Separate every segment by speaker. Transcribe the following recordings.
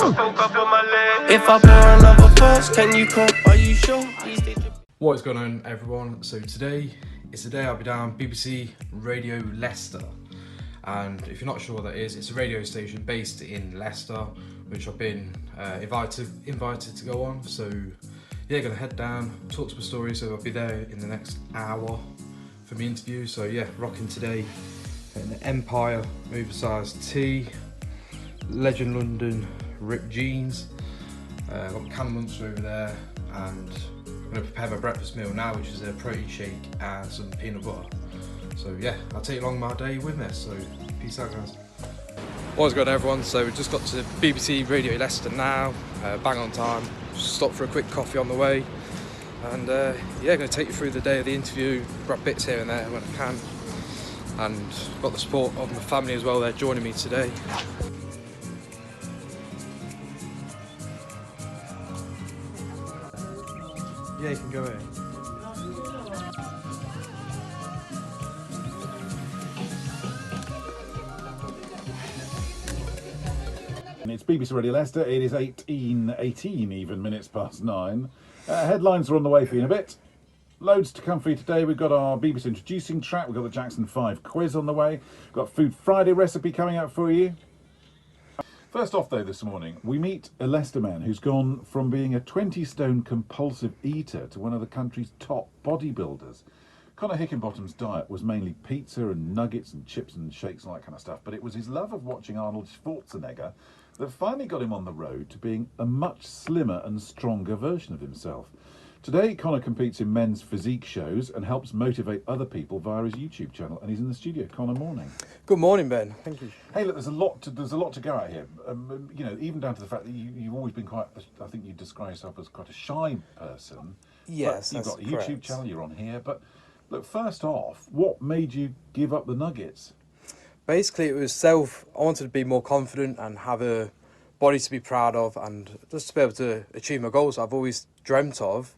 Speaker 1: If I pour another first, can you come? Are you sure?
Speaker 2: What is going on, everyone? So today is the day I'll be down BBC Radio Leicester, and if you're not sure what that is, it's a radio station based in Leicester, which I've been invited to go on. So yeah, gonna head down, talk to my story. So I'll be there in the next hour for my interview. So yeah, rocking today an Empire oversized tee, Legend London ripped jeans. I've got canned lunch over there, and I'm going to prepare my breakfast meal now, which is a protein shake and some peanut butter. So yeah, I'll take along my day with me, so peace out, guys. What's going on, everyone? So we just got to BBC Radio Leicester now, bang on time. Just stopped for a quick coffee on the way, and yeah, going to take you through the day of the interview, grab bits here and there when I can, and got the support of my family as well. They're joining me today. Yeah, you can go in.
Speaker 3: It's BBC Radio Leicester. It is 18 even minutes past 9. Headlines are on the way for you in a bit. Loads to come for you today. We've got our BBC introducing track. We've got the Jackson 5 quiz on the way. We've got Food Friday recipe coming out for you. First off, though, this morning, we meet a Leicester man who's gone from being a 20-stone compulsive eater to one of the country's top bodybuilders. Conor Hickenbottom's diet was mainly pizza and nuggets and chips and shakes and all that kind of stuff, but it was his love of watching Arnold Schwarzenegger that finally got him on the road to being a much slimmer and stronger version of himself. Today, Conor competes in men's physique shows and helps motivate other people via his YouTube channel, and he's in the studio. Conor, morning.
Speaker 2: Good morning, Ben. Thank you.
Speaker 3: Hey, look, there's a lot to go at here. You know, even down to the fact that you've always been quite. I think you describe yourself as quite a shy person.
Speaker 2: Yes,
Speaker 3: you've got a YouTube
Speaker 2: correct.
Speaker 3: channel. You're on here, but look. First off, what made you give up the nuggets?
Speaker 2: Basically, it was I wanted to be more confident and have a body to be proud of, and just to be able to achieve my goals I've always dreamt of,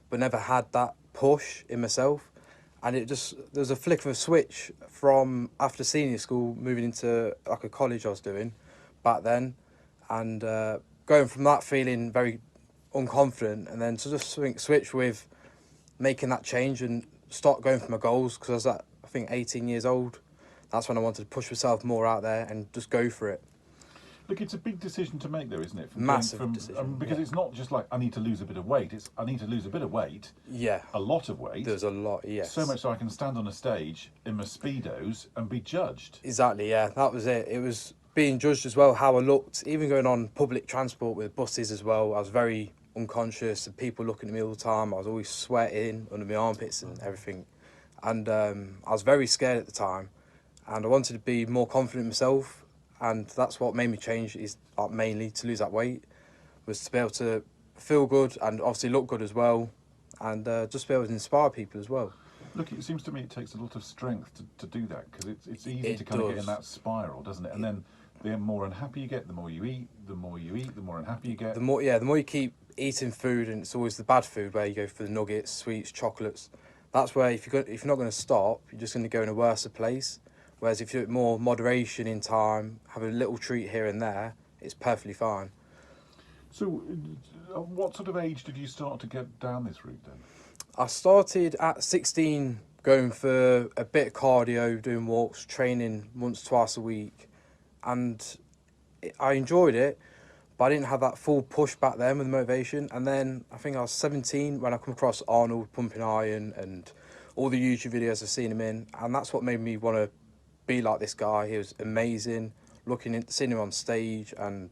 Speaker 2: but never had that push in myself. And there was a flick of a switch from after senior school, moving into like a college I was doing back then, and going from that feeling very unconfident, and then to just switch with making that change and start going for my goals, because I was at, I think, 18 years old. That's when I wanted to push myself more out there and just go for it.
Speaker 3: Look, it's a big decision to make, though, isn't it?
Speaker 2: Massive decision.
Speaker 3: Because it's not just like, I need to lose a bit of weight. It's, I need to lose a bit of weight.
Speaker 2: Yeah.
Speaker 3: A lot of weight.
Speaker 2: There's a lot, yes.
Speaker 3: So much so I can stand on a stage in my Speedos and be judged.
Speaker 2: Exactly, yeah. That was it. It was being judged as well, how I looked. Even going on public transport with buses as well, I was very unconscious and people looking at me all the time. I was always sweating under my armpits and everything. And I was very scared at the time. And I wanted to be more confident in myself. And that's what made me change, is mainly to lose that weight, was to be able to feel good and obviously look good as well, and just be able to inspire people as well.
Speaker 3: Look, it seems to me it takes a lot of strength to do that, because it's easy to kind of get in that spiral, doesn't it? And then the more unhappy you get, the more you eat, the more unhappy you get.
Speaker 2: The more you keep eating food, and it's always the bad food where you go for the nuggets, sweets, chocolates. That's where if you're not going to stop, you're just going to go in a worse place. Whereas if you do it more moderation in time, have a little treat here and there, it's perfectly fine.
Speaker 3: So, what sort of age did you start to get down this route then?
Speaker 2: I started at 16, going for a bit of cardio, doing walks, training once, twice a week. And I enjoyed it, but I didn't have that full push back then with the motivation. And then I think I was 17 when I come across Arnold pumping iron and all the YouTube videos I've seen him in. And that's what made me want to be like this guy. He was amazing, seeing him on stage, and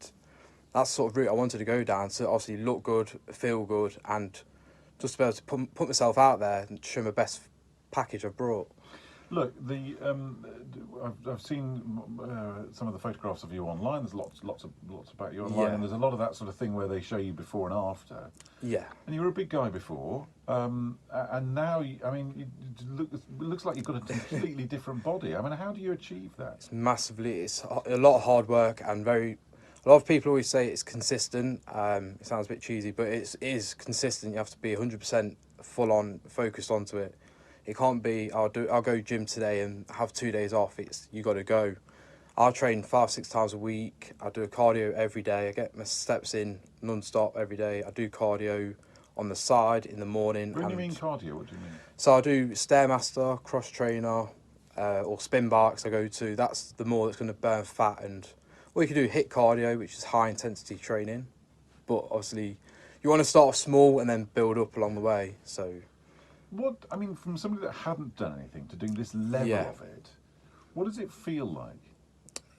Speaker 2: that's the sort of route I wanted to go down, to obviously look good, feel good, and just be able to put myself out there and show my best package I've brought.
Speaker 3: Look, I've seen some of the photographs of you online. There's lots about you online, and there's a lot of that sort of thing where they show you before and after.
Speaker 2: Yeah.
Speaker 3: And you were a big guy before, and now it looks like you've got a completely different body. I mean, how do you achieve that? It's
Speaker 2: a lot of hard work, and a lot of people always say it's consistent. It sounds a bit cheesy, but it is consistent. You have to be 100% full on focused onto it. It can't be I'll go gym today and have 2 days off. You got to go, I train 5, 6 times a week. I do a cardio every day. I get my steps in non-stop every day. I do cardio on the side in the morning.
Speaker 3: When you mean cardio, what do you mean?
Speaker 2: So I do Stairmaster, cross trainer, or spin bikes I go to. That's the more that's going to burn fat. And or you can do HIIT cardio, which is high intensity training. But obviously you want to start off small and then build up along the way. So
Speaker 3: What, I mean, from somebody that hadn't done anything to doing this level
Speaker 2: Yeah.
Speaker 3: of it, what does it feel like?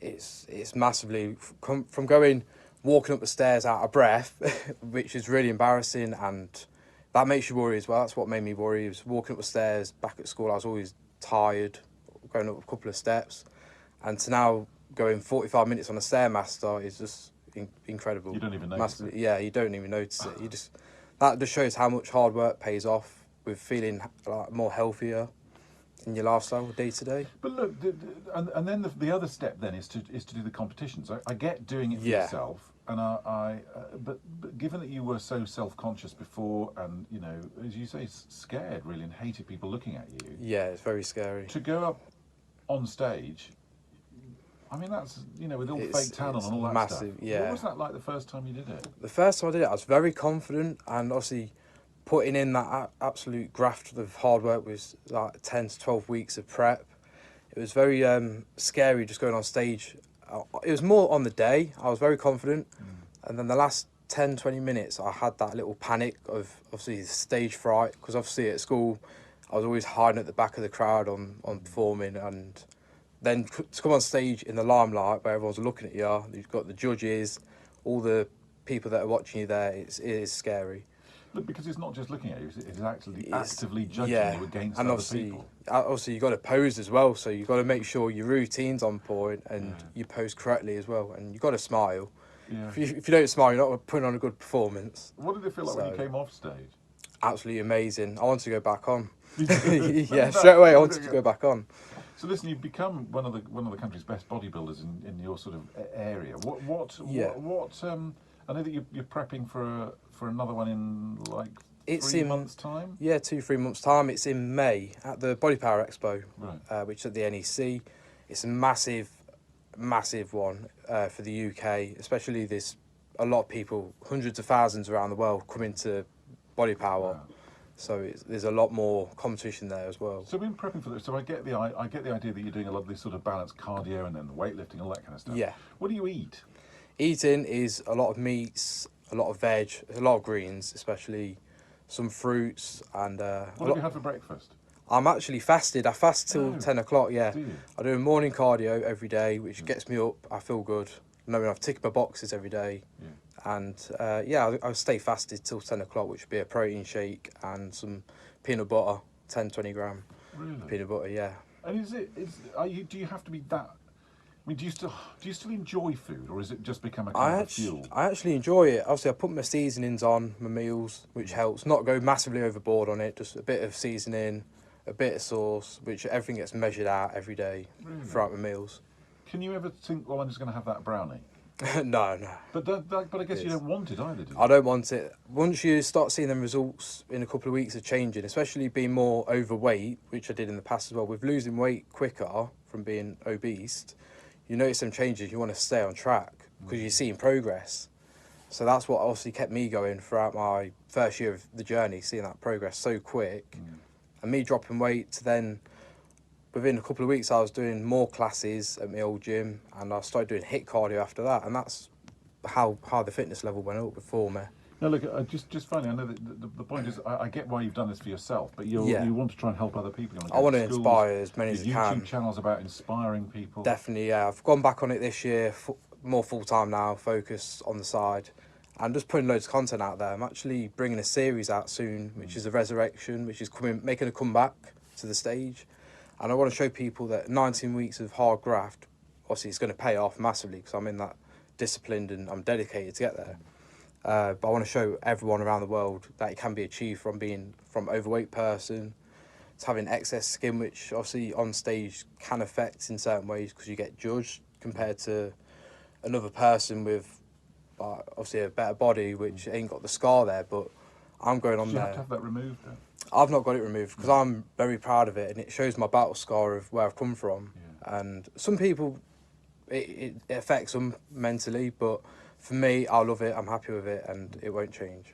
Speaker 2: it's massively from going walking up the stairs out of breath, which is really embarrassing, and that makes you worry as well. That's what made me worry, was walking up the stairs back at school. I was always tired going up a couple of steps, and to now going 45 minutes on a Stairmaster is just incredible.
Speaker 3: You don't even notice it.
Speaker 2: Yeah, you don't even notice it. That just shows how much hard work pays off with feeling like more healthier in your lifestyle day to day.
Speaker 3: But look, and then the other step then is to do the competitions. I get doing it for
Speaker 2: Yeah.
Speaker 3: yourself, and but given that you were so self-conscious before, and you know, as you say, scared really and hated people looking at you,
Speaker 2: Yeah, it's very scary.
Speaker 3: to go up on stage, I mean, that's, you know, with all the fake tan on
Speaker 2: it's
Speaker 3: and all that
Speaker 2: massive,
Speaker 3: stuff.
Speaker 2: yeah.
Speaker 3: What was that like the first time you did it?
Speaker 2: The first time I did it, I was very confident, and obviously putting in that absolute graft of hard work was like 10 to 12 weeks of prep. It was very scary just going on stage. It was more on the day. I was very confident, and then the last 10, 20 minutes, I had that little panic of obviously stage fright, because obviously at school, I was always hiding at the back of the crowd on performing, and then to come on stage in the limelight where everyone's looking at you, you've got the judges, all the people that are watching you there, it is scary.
Speaker 3: Look, because it's not just looking at you; it's actually
Speaker 2: It's-
Speaker 3: actively judging
Speaker 2: yeah,
Speaker 3: you against
Speaker 2: and
Speaker 3: other
Speaker 2: obviously,
Speaker 3: people.
Speaker 2: obviously you've got to pose as well, so you've got to make sure your routine's on point and you pose correctly as well, and you've got to smile.
Speaker 3: Yeah.
Speaker 2: If you don't smile, you're not putting on a good performance.
Speaker 3: What did it feel like when you
Speaker 2: So-
Speaker 3: came off stage?
Speaker 2: Absolutely amazing. I wanted to go back on.
Speaker 3: Did you?
Speaker 2: Yeah, straight away I wanted to go back on.
Speaker 3: So listen, you've become one of the country's best bodybuilders in your sort of area.
Speaker 2: Yeah.
Speaker 3: What I know that you're prepping for another one in like
Speaker 2: It's
Speaker 3: 3
Speaker 2: in-
Speaker 3: months' time.
Speaker 2: Yeah, 2-3 months time. It's in May at the Body Power Expo,
Speaker 3: Right.
Speaker 2: which is at the NEC. It's a massive one for the UK, especially this. A lot of people, hundreds of thousands around the world, come into Body Power,
Speaker 3: Wow.
Speaker 2: so there's a lot more competition there as well.
Speaker 3: So in prepping for this, so I get the idea that you're doing a lot of this sort of balanced cardio and then the weightlifting and all that kind of stuff.
Speaker 2: Yeah.
Speaker 3: What do you eat?
Speaker 2: Eating is a lot of meats, a lot of veg, a lot of greens, especially some fruits, and
Speaker 3: What have you had for breakfast?
Speaker 2: I'm actually fasted. I fast till
Speaker 3: Oh,
Speaker 2: 10 o'clock, yeah.
Speaker 3: do you?
Speaker 2: I do a morning cardio every day, which gets me up. I feel good, knowing I've ticked my boxes every day.
Speaker 3: Yeah.
Speaker 2: And yeah, I stay fasted till 10 o'clock, which would be a protein shake and some peanut butter, 10, 20 gram
Speaker 3: Really?
Speaker 2: peanut butter, yeah.
Speaker 3: And do you have to be that? I mean, do you still enjoy food, or is it just become a kind of fuel?
Speaker 2: I actually enjoy it. Obviously, I put my seasonings on my meals, which helps. Not go massively overboard on it, just a bit of seasoning, a bit of sauce, which everything gets measured out every day
Speaker 3: Really?
Speaker 2: throughout my meals.
Speaker 3: Can you ever think, well, I'm just going to have that brownie?
Speaker 2: No.
Speaker 3: But I guess you
Speaker 2: Yes.
Speaker 3: don't want it either, do you?
Speaker 2: I don't want it. Once you start seeing them results in a couple of weeks of changing, especially being more overweight, which I did in the past as well, with losing weight quicker from being obese, you notice some changes, you want to stay on track because you're seeing progress. So that's what obviously kept me going throughout my first year of the journey, seeing that progress so quick. And me dropping weight to then, within a couple of weeks, I was doing more classes at my old gym, and I started doing HIIT cardio after that, and that's how the fitness level went up before me.
Speaker 3: No, look, just finally, I know that the point is, I get why you've done this for yourself, but you
Speaker 2: Yeah.
Speaker 3: want to try and help other people. You
Speaker 2: I want to
Speaker 3: schools,
Speaker 2: inspire as many as I
Speaker 3: your
Speaker 2: can.
Speaker 3: YouTube channel's about inspiring people.
Speaker 2: Definitely, yeah. I've gone back on it this year, more full-time now, focus on the side, and just putting loads of content out there. I'm actually bringing a series out soon, which is a resurrection, which is making a comeback to the stage. And I want to show people that 19 weeks of hard graft, obviously it's going to pay off massively because I'm in that disciplined and I'm dedicated to get there. But I want to show everyone around the world that it can be achieved from overweight person to having excess skin, which obviously on stage can affect in certain ways because you get judged compared to another person with obviously a better body, which ain't got the scar there. But I'm going on
Speaker 3: Do you
Speaker 2: there.
Speaker 3: have to have that removed then?
Speaker 2: I've not got it removed because I'm very proud of it, and it shows my battle scar of where I've come from.
Speaker 3: Yeah.
Speaker 2: And some people, it affects them mentally, but for me, I love it, I'm happy with it, and it won't change.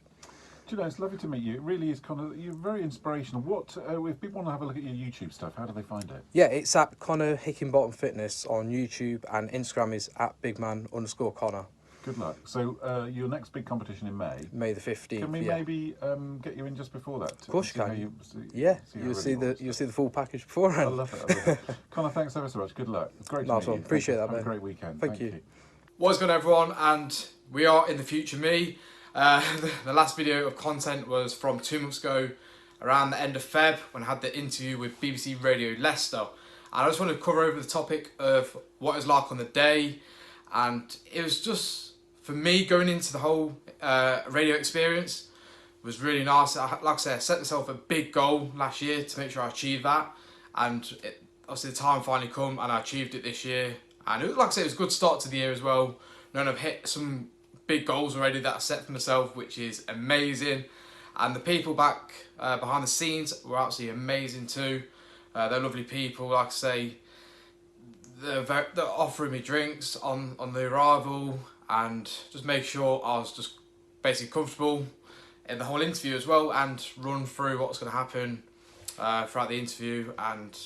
Speaker 3: Do you know, it's lovely to meet you. It really is you're very inspirational. What, if people want to have a look at your YouTube stuff, how do they find it?
Speaker 2: Yeah, it's at Connor Hickinbottom Fitness on YouTube, and Instagram is at bigman_Connor.
Speaker 3: Good luck. So your next big competition in May.
Speaker 2: May the 15th.
Speaker 3: Can we maybe get you in just before that?
Speaker 2: Of course you can.
Speaker 3: You'll
Speaker 2: see the full package beforehand.
Speaker 3: I love it. Connor, thanks ever so much. Good luck. Great to meet you.
Speaker 2: Appreciate that, mate.
Speaker 3: Have a great weekend.
Speaker 2: Thank you. What's going on, everyone? And we are in the future me. The last video of content was from 2 months ago, around the end of Feb, when I had the interview with BBC Radio Leicester. And I just wanted to cover over the topic of what it was like on the day. And it was just, for me, going into the whole radio experience was really nice. Like I said, I set myself a big goal last year to make sure I achieved that. And obviously the time finally come and I achieved it this year. And it was, like I said, it was a good start to the year as well. Knowing I've hit some big goals already that I set for myself, which is amazing. And the people back behind the scenes were absolutely amazing too. They're lovely people, like I say. They're offering me drinks on the arrival, and just make sure I was just basically comfortable in the whole interview as well, and run through what's going to happen throughout the interview. And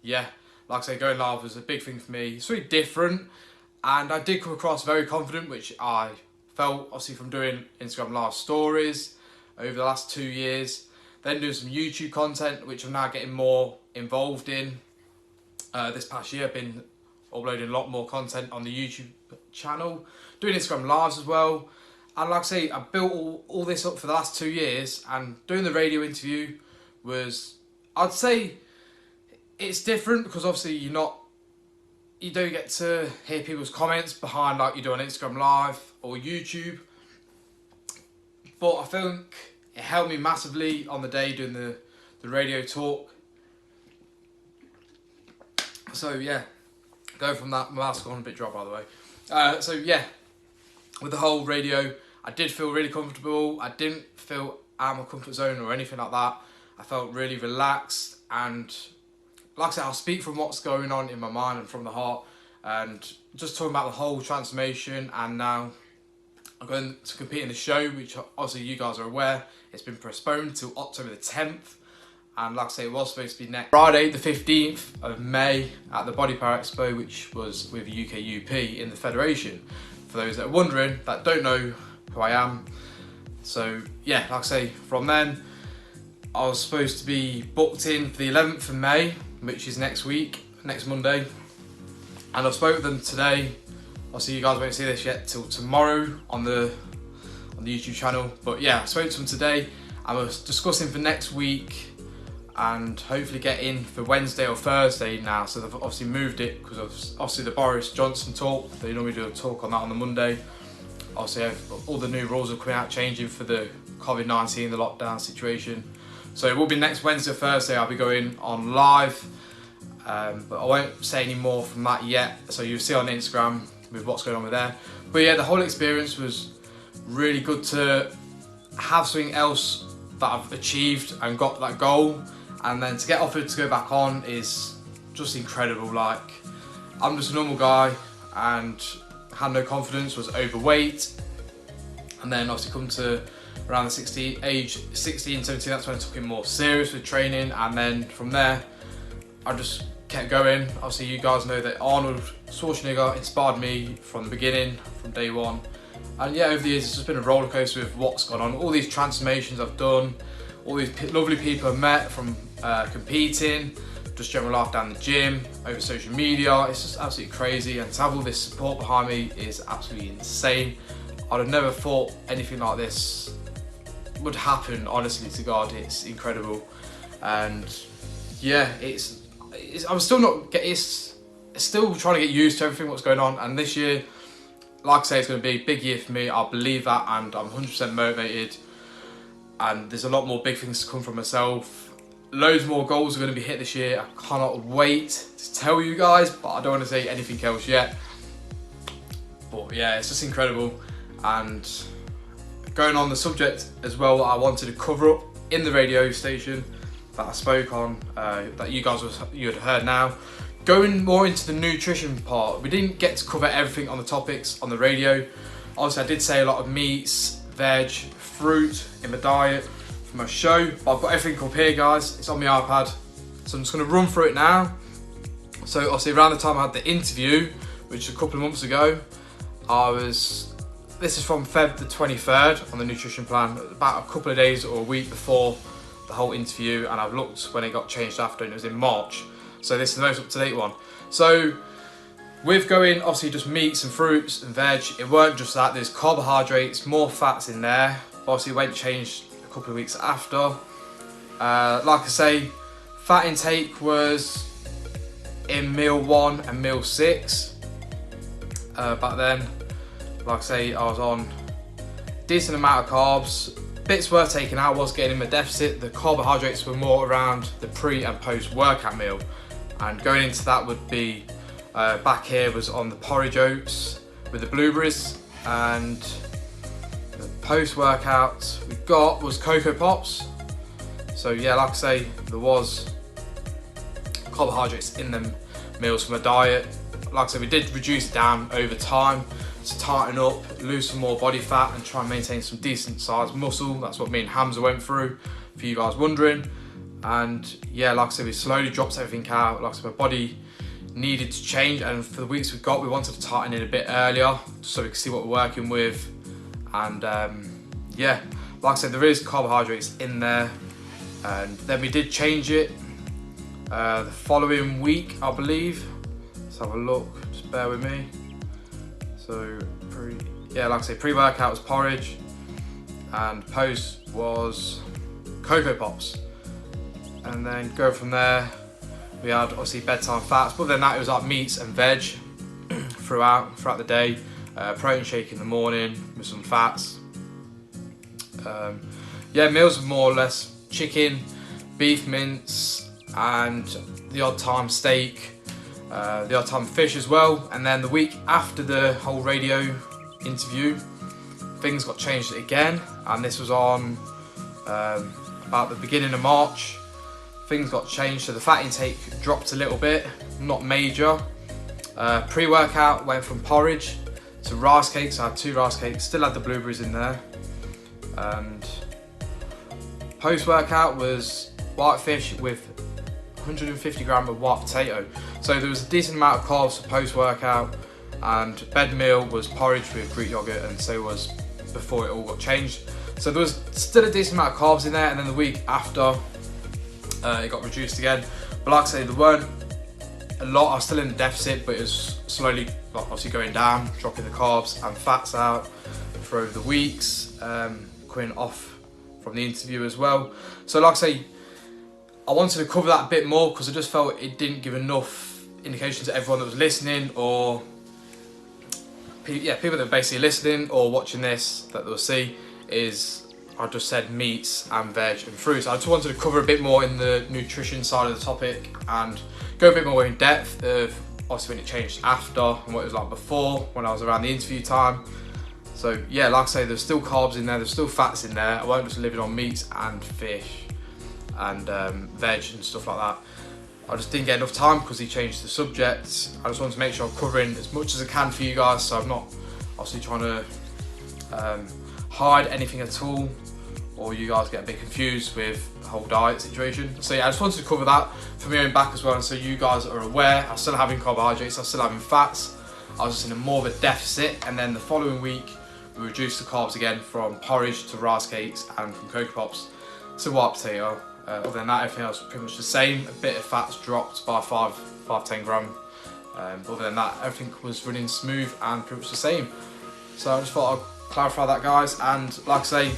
Speaker 2: yeah, like I say, going live was a big thing for me. It's really different, and I did come across very confident, which I felt obviously from doing Instagram live stories over the last 2 years, then doing some YouTube content, which I'm now getting more involved in. This past year I've been uploading a lot more content on the YouTube channel, doing Instagram lives as well. And like I say, I built all this up for the last 2 years, and doing the radio interview was, I'd say it's different because obviously you don't get to hear people's comments behind like you do on Instagram live or YouTube. But I think it helped me massively on the day doing the radio talk. So yeah, go from that. My mask on, a bit dry by the way. So yeah, with the whole radio, I did feel really comfortable. I didn't feel out of my comfort zone or anything like that. I felt really relaxed, and like I said, I'll speak from what's going on in my mind and from the heart, and just talking about the whole transformation. And now I'm going to compete in the show, which obviously you guys are aware, it's been postponed till October the 10th. And like I say, it was supposed to be next Friday, the 15th of May at the Body Power Expo, which was with UKUP in the Federation. For those that are wondering, that don't know who I am. So yeah, like I say, from then, I was supposed to be booked in for the 11th of May, which is next week, next Monday. And I spoke with them today. Obviously you guys won't see this yet till tomorrow on the YouTube channel. But yeah, I spoke to them today. I was discussing for next week, and hopefully get in for Wednesday or Thursday now. So they've obviously moved it because of obviously the Boris Johnson talk. They normally do a talk on that on the Monday. Obviously all the new rules are coming out, changing for the COVID-19, the lockdown situation. So it will be next Wednesday or Thursday I'll be going on live. But I won't say any more from that yet. So you'll see on Instagram with what's going on with there. But yeah, the whole experience was really good to have something else that I've achieved and got that goal. And then to get offered to go back on is just incredible. Like, I'm just a normal guy and had no confidence, was overweight. And then obviously come to around the age 16, 17, that's when I took it more serious with training. And then from there, I just kept going. Obviously you guys know that Arnold Schwarzenegger inspired me from the beginning, from day one. And yeah, over the years, it's just been a roller coaster with what's gone on. All these transformations I've done, all these lovely people I've met from competing, just general life down the gym, over social media. It's just absolutely crazy. And to have all this support behind me is absolutely insane. I'd have never thought anything like this would happen, honestly to God. It's incredible. And yeah, I'm still still trying to get used to everything what's going on. And this year, like I say, it's going to be a big year for me. I believe that, and I'm 100% motivated. And there's a lot more big things to come from myself. Loads more goals are going to be hit this year. I cannot wait to tell you guys, but I don't want to say anything else yet. But yeah, it's just incredible. And going on the subject as well, I wanted to cover up in the radio station that I spoke on, that you had heard now. going more into the nutrition part, we didn't get to cover everything on the topics on the radio. Obviously, I did say a lot of meats, veg, fruit in my diet for my show, but I've got everything up here, guys. It's on my iPad, so I'm just going to run through it now. So obviously around the time I had the interview, which was a couple of months ago, this is from Feb the 23rd on the nutrition plan, about a couple of days or a week before the whole interview, and I've looked when it got changed after, and it was in March. So this is the most up-to-date one. So with going obviously just meats and fruits and veg, it weren't just that, there's carbohydrates, more fats in there. Obviously it went changed a couple of weeks after. Like I say, fat intake was in meal 1 and meal 6. Back then, like I say, I was on a decent amount of carbs. Bits were taken out, was getting in my deficit. The carbohydrates were more around the pre and post workout meal. And going into that would be, back here was on the porridge oats with the blueberries, and the post workout we got was Cocoa Pops. So yeah, like I say, there was carbohydrates in them meals for my diet. Like I said, we did reduce it down over time to tighten up, lose some more body fat, and try and maintain some decent sized muscle. That's what me and Hamza went through, for you guys wondering. And yeah, like I said, we slowly dropped everything out. Like I said, my body needed to change, and for the weeks we got, we wanted to tighten it a bit earlier so we could see what we're working with. And yeah, like I said, there is carbohydrates in there. And then we did change it the following week, I believe. Let's have a look, just bear with me. So like I say, pre-workout was porridge, and post was Cocoa Pops. And then go from there, we had obviously bedtime fats, but then that it was like meats and veg throughout the day. Protein shake in the morning with some fats. Yeah, meals were more or less chicken, beef mince, and the odd time steak, the odd time fish as well. And then the week after the whole radio interview, things got changed again, and this was on about the beginning of March. Things got changed, so the fat intake dropped a little bit, not major. Pre-workout went from porridge to rice cakes. I had 2 rice cakes, still had the blueberries in there. And post-workout was white fish with 150 gram of white potato. So there was a decent amount of carbs for post-workout, and bed meal was porridge with Greek yogurt, and so was before it all got changed. So there was still a decent amount of carbs in there, and then the week after, it got reduced again. But like I say, there weren't a lot. I was still in the deficit, but it was slowly obviously going down, dropping the carbs and fats out for over the weeks, coming off from the interview as well. So like I say, I wanted to cover that a bit more because I just felt it didn't give enough indication to everyone that was listening, or people that are basically listening or watching this, that they'll see is I just said meats and veg and fruits. I just wanted to cover a bit more in the nutrition side of the topic and go a bit more in depth of obviously when it changed after and what it was like before when I was around the interview time. So yeah, like I say, there's still carbs in there, there's still fats in there. I wasn't just living on meats and fish and veg and stuff like that. I just didn't get enough time because he changed the subject. I just wanted to make sure I'm covering as much as I can for you guys, so I'm not obviously trying to hide anything at all, or you guys get a bit confused with the whole diet situation. So yeah, I just wanted to cover that for my own back as well, and so you guys are aware. I'm still having carbohydrates, I'm still having fats. I was just in more of a deficit, and then the following week we reduced the carbs again from porridge to rice cakes and from Cocoa Pops to white potato. Other than that, everything else was pretty much the same. A bit of fats dropped by 5-10 gram. Other than that, everything was running smooth and pretty much the same. So I just thought I'd clarify that, guys. And like I say,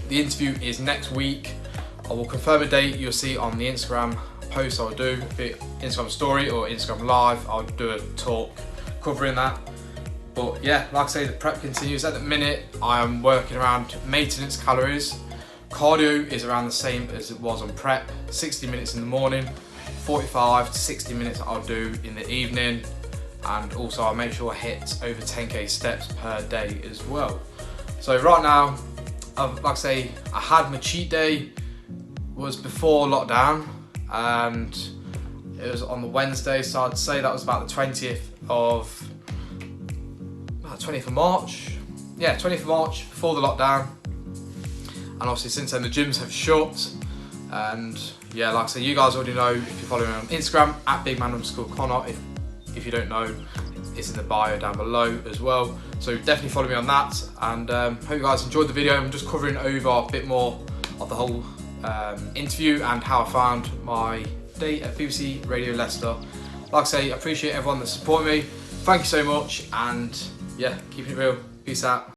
Speaker 2: the interview is next week. I will confirm a date. You'll see on the Instagram post I'll do, be it Instagram story or Instagram live. I'll do a talk covering that. But yeah, like I say, the prep continues. At the minute, I am working around maintenance calories. Cardio is around the same as it was on prep. 60 minutes in the morning, 45 to 60 minutes I'll do in the evening. And also I'll make sure I hit over 10k steps per day as well. So right now, like I say, I had my cheat day was before lockdown, and It was on the Wednesday, so I'd say that was about the 20th of March. Yeah, 20th of March, before the lockdown. And obviously since then the gyms have shut. And yeah, like I say, you guys already know if you're following me on Instagram at bigman_Connor. If you don't know, it's in the bio down below as well. So definitely follow me on that. And hope you guys enjoyed the video. I'm just covering over a bit more of the whole interview and how I found my day at BBC Radio Leicester. Like I say, I appreciate everyone that supported me. Thank you so much, and yeah, keeping it real. Peace out.